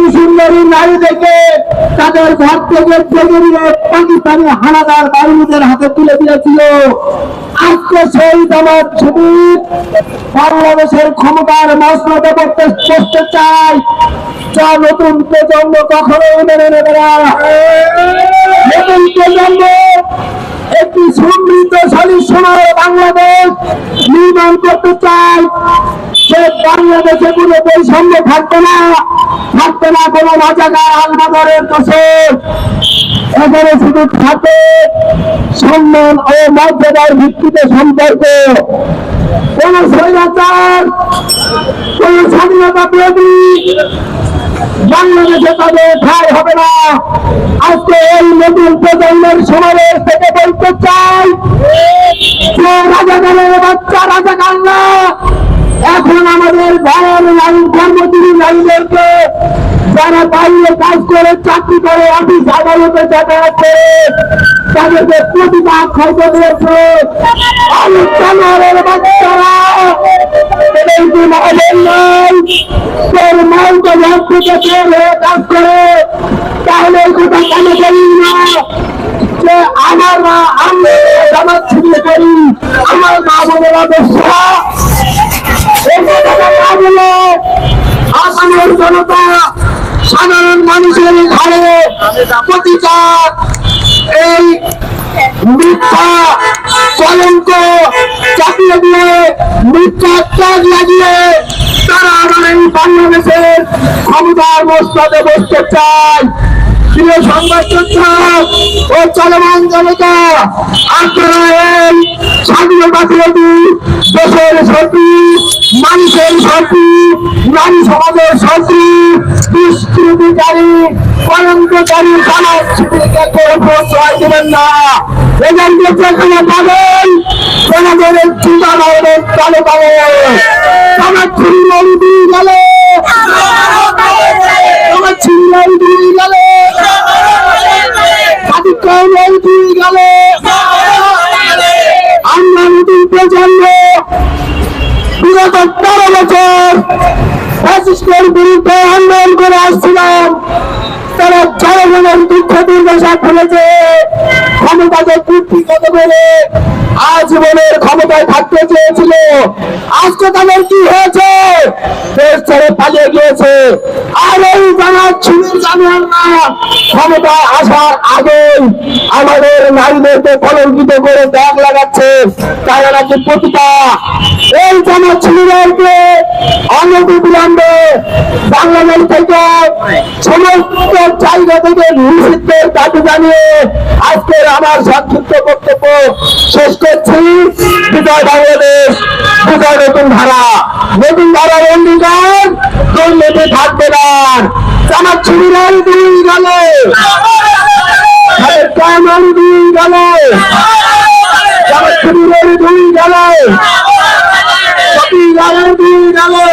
এই সুন্দরী নারী দেখে তাদের ঘর থেকে জেগে নিয়ে পাকিস্তানি হানাদার বাহিনীদের হাতে তুলে দিয়েছিল। আজকে সেই জামাত শিবির বাংলাদেশের ক্ষমতার মসনদে বসতে চায়, যা নতুন প্রজন্ম কখনোই মেনে নেবে না। নতুন প্রজন্ম একটি সমৃদ্ধশালী সোনার বাংলাদেশ নির্মাণ করতে চায়। সে বাংলাদেশে কোনো বৈষম্য থাকবে না কোনো রাজাকার আলবদরের দোষর। এখানে শুধু থাকে সম্মান ও মর্যাদার ভিত্তিতে সম্পর্ক। কোন স্বৈরাচার, কোন স্বাধীনতা বিরোধী বাংলাদেশে তাদের ঠাঁই হবে না। আজকে এই নতুন প্রজন্মের সমাবেশ থেকে বলতে চাই যে রাজাকারের বাচ্চা রাজাকার না। এখন আমাদের ভাইয়ের নারী কর্মজীবী নারীদেরকে যারা বাইরে কাজ করে, চাকরি করে, অফিস আদালতে যাতায়াত করে, তাদেরকে প্রতিবাদ খাইতে দিয়েছে। বাচ্চারা তোর মালকে ঘর থেকে বের হয়ে কাজ করে, তাহলে এই কথা কেন করি না যে আমার মা আমি জামাত শিবির করি, আমার মা বোনেরা বেশ্যা। আসামের জনতা সাধারণ মানুষের ঘরে প্রতিকার এই মিথ্যা কলঙ্ক চাপিয়ে দিয়ে, মিথ্যা ত্যাগ লাগিয়ে তারা আমার এই বাংলাদেশের ক্ষমতার মসনদে বসতে চায়। প্রিয় সংবাদ যোদ্ধা ও চলমান জনতা, আপনারা এই স্বাধীনতা বিরোধী দেশের শত্রু, মানুষের শত্রু, নারী সমাজের শত্রু, দুষ্কৃতিকারী, কলঙ্ককারী সমাজ শিবিরকে কোনো প্রশ্রয় দেবেন না। এদেরকে যেখানে পাবেন তোমাদের চিন্তা ভাবনের চালু পাবে। আমার ছিন্নাই দিয়ে গেলে, আমার ছিন্নাই দিয়ে গেলে, আমরা নতুন প্রজন্ম বিগত 13 বছর ফ্যাসিস্টের বিরুদ্ধে আন্দোলন করে আসছিলাম। তারা জনগণের দুঃখ দুর্দশা ফেলেছে, ক্ষমতাকে কুক্ষিগত করে আজীবনের ক্ষমতায় থাকতে চেয়েছিল। আজকে তাদের কি হয়েছে? দেশ ছেড়ে পালিয়ে গিয়েছে। আর এই জামাত শিবির জানেন না ক্ষমতায় আসার আগেই আমাদের নারীদেরকে কলঙ্কিত করে দাগ লাগাচ্ছে, তারা নাকি প্রতিটা। এই জামাত শিবিরকে অনতিবিলম্বে বাংলাদেশ থেকে সমস্ত জায়গা থেকে নিষিদ্ধের দাবি জানিয়ে আজকের আমার সংক্ষিপ্ত বক্তব্য শেষ করছি। বিজয় বাংলাদেশ, বিজয় নতুন ধারা। নতুন ধারার অঙ্গীকার দুর্নীতি থাকবে না। জামাত শিবিরের দুই গেলে, কেমন দুই গেলে, জামাত শিবিরের দুই গেলে, দুই গেলে